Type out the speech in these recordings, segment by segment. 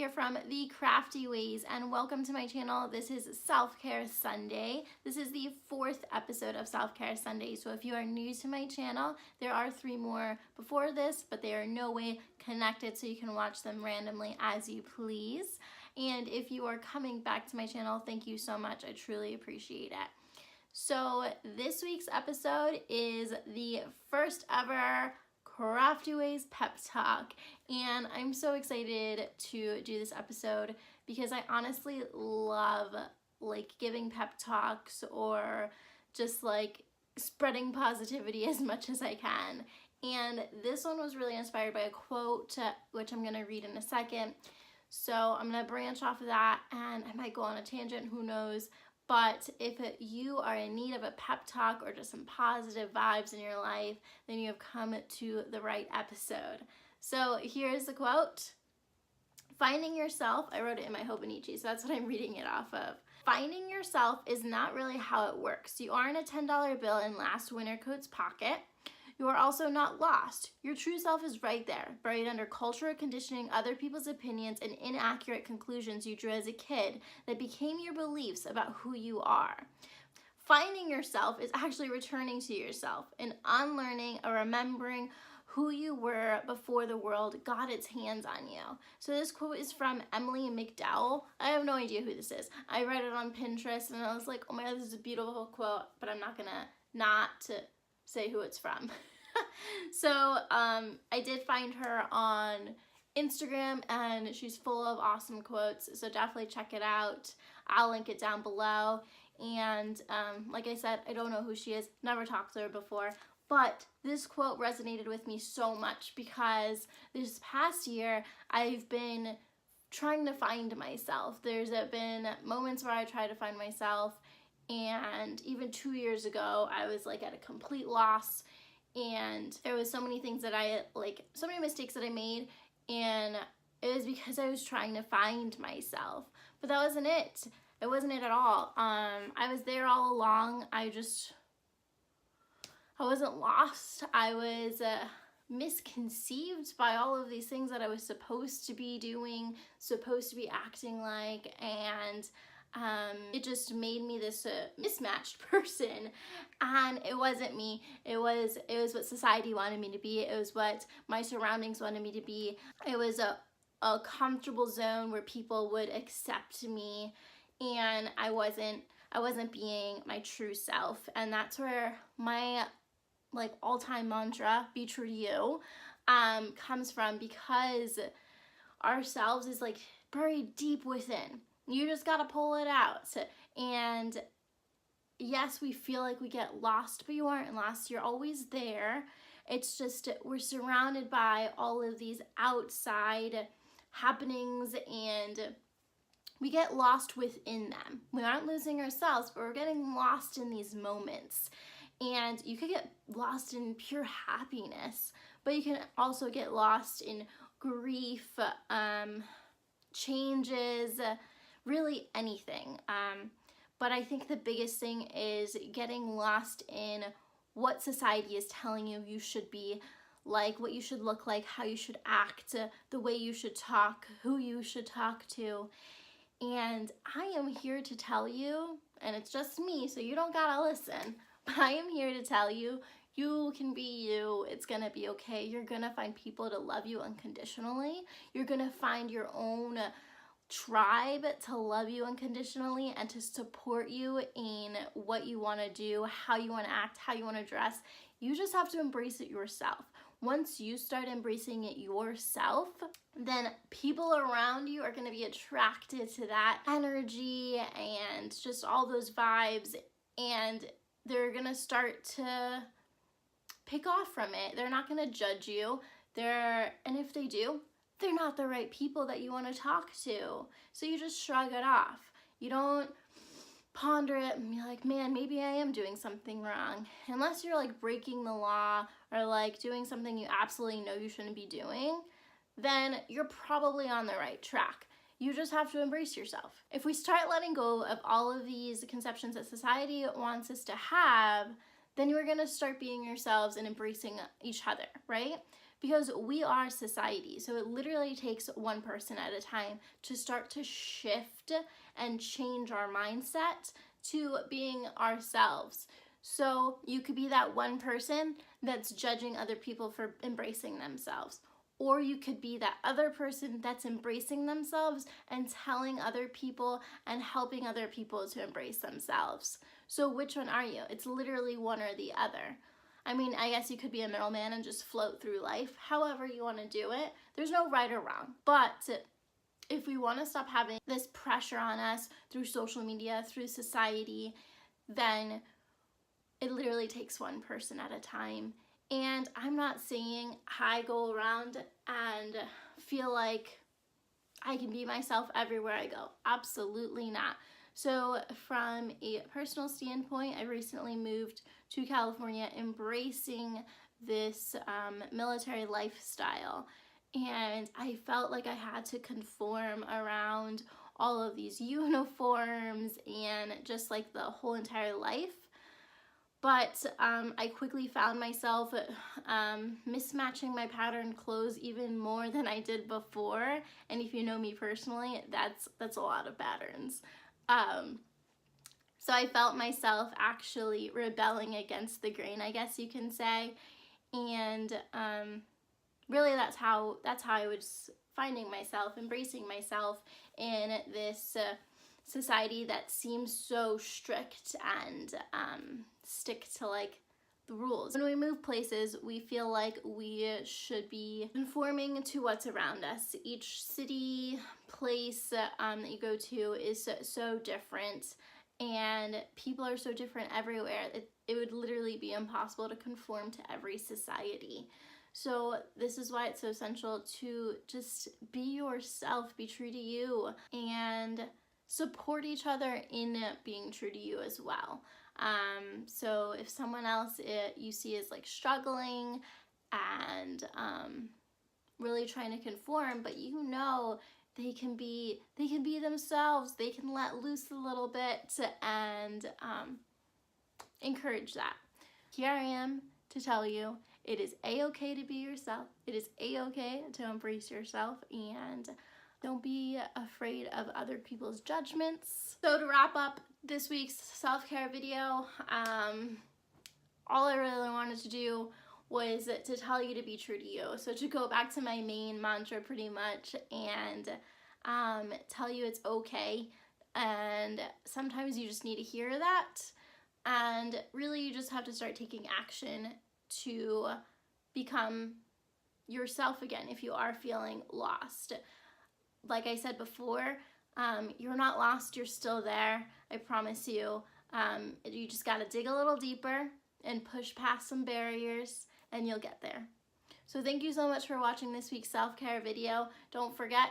here from The Crafty Ways, and welcome to my channel. This is Self-Care Sunday. This is the 4th episode of Self-Care Sunday, so if you are new to my channel, there are 3 more before this, but they are no way connected, so you can watch them randomly as you please. And if you are coming back to my channel, thank you so much. I truly appreciate it. So this week's episode is the first ever Crafty Ways Pep Talk, and I'm so excited to do this episode because I honestly love giving pep talks or just spreading positivity as much as I can. And this one was really inspired by a quote, which I'm going to read in a second. So I'm going to branch off of that, and I might go on a tangent, who knows. But if you are in need of a pep talk or just some positive vibes in your life, then you have come to the right episode. So here's the quote. Finding yourself, I wrote it in my Hobonichi, so that's what I'm reading it off of. Finding yourself is not really how it works. You aren't a $10 bill in last winter coat's pocket. You are also not lost. Your true self is right there, buried under cultural conditioning, other people's opinions, and inaccurate conclusions you drew as a kid that became your beliefs about who you are. Finding yourself is actually returning to yourself, and unlearning or remembering who you were before the world got its hands on you. So this quote is from Emily McDowell. I have no idea who this is. I read it on Pinterest, and I was like, oh my God, this is a beautiful quote, but I'm not gonna not to say who it's from. So I did find her on Instagram, and she's full of awesome quotes, so definitely check it out. I'll link it down below. And like I said, I don't know who she is, never talked to her before, but this quote resonated with me so much because this past year I've been trying to find myself. There's been moments where I try to find myself, and even 2 years ago I was at a complete loss, and there was so many things that so many mistakes that I made, and it was because I was trying to find myself. But that wasn't it. It wasn't it at all. I was there all along. I wasn't lost. I was misconceived by all of these things that I was supposed to be doing, supposed to be acting like, and it just made me this mismatched person, and it wasn't me. It was what society wanted me to be. It was what my surroundings wanted me to be. It was a comfortable zone where people would accept me, and I wasn't being my true self. And that's where my all-time mantra, be true to you, comes from, because ourselves is buried deep within. You just gotta pull it out. And yes, we feel like we get lost, but you aren't lost. You're always there. It's just we're surrounded by all of these outside happenings, and we get lost within them. We aren't losing ourselves, but we're getting lost in these moments. And you could get lost in pure happiness, but you can also get lost in grief, changes, really anything. But I think the biggest thing is getting lost in what society is telling you you should be like, what you should look like, how you should act, the way you should talk, who you should talk to. And I am here to tell you, and it's just me, so you don't gotta listen, but I am here to tell you, you can be you. It's gonna be okay. You're gonna find people to love you unconditionally. You're gonna find your own tribe to love you unconditionally and to support you in what you want to do, how you want to act, how you want to dress. You just have to embrace it yourself. Once you start embracing it yourself, then people around you are going to be attracted to that energy and just all those vibes, and they're going to start to pick off from it. They're not going to judge you. And if they do, they're not the right people that you want to talk to. So you just shrug it off. You don't ponder it and be like, man, maybe I am doing something wrong. Unless you're breaking the law or doing something you absolutely know you shouldn't be doing, then you're probably on the right track. You just have to embrace yourself. If we start letting go of all of these conceptions that society wants us to have, then you're gonna start being yourselves and embracing each other, right? because we are society. So it literally takes one person at a time to start to shift and change our mindset to being ourselves. So you could be that one person that's judging other people for embracing themselves. Or you could be that other person that's embracing themselves and telling other people and helping other people to embrace themselves. So which one are you? It's literally one or the other. I mean, I guess you could be a middleman and just float through life, however you want to do it. There's no right or wrong. But if we want to stop having this pressure on us through social media, through society, then it literally takes one person at a time. And I'm not saying I go around and feel like I can be myself everywhere I go. Absolutely not. So from a personal standpoint, I recently moved to California embracing this military lifestyle. And I felt like I had to conform around all of these uniforms and just like the whole entire life. But I quickly found myself mismatching my pattern clothes even more than I did before. And if you know me personally, that's a lot of patterns. So I felt myself actually rebelling against the grain, I guess you can say. And really that's how I was finding myself, embracing myself in this society that seems so strict and stick to like the rules. When we move places, we feel like we should be conforming to what's around us. Each city, place that you go to is so different, and people are so different everywhere. It would literally be impossible to conform to every society. So this is why it's so essential to just be yourself, be true to you, and support each other in being true to you as well. So if someone else you see is like struggling and really trying to conform, but you know they can be themselves, they can let loose a little bit, and encourage that. Here I am to tell you it is a-okay to be yourself. It is a-okay to embrace yourself, and don't be afraid of other people's judgments. So to wrap up this week's self-care video, all I really wanted to do was to tell you to be true to you. So to go back to my main mantra pretty much and tell you it's okay. And sometimes you just need to hear that. And really you just have to start taking action to become yourself again if you are feeling lost. Like I said before, you're not lost, you're still there. I promise you. You just gotta dig a little deeper and push past some barriers and you'll get there. So thank you so much for watching this week's self-care video. Don't forget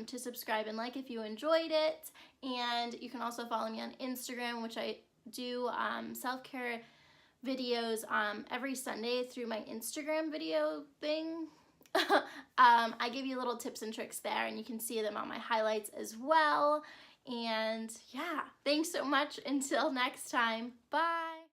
to subscribe and like if you enjoyed it. And you can also follow me on Instagram, which I do self-care videos every Sunday through my Instagram video thing. I give you little tips and tricks there, and you can see them on my highlights as well. And yeah, thanks so much. Until next time, bye.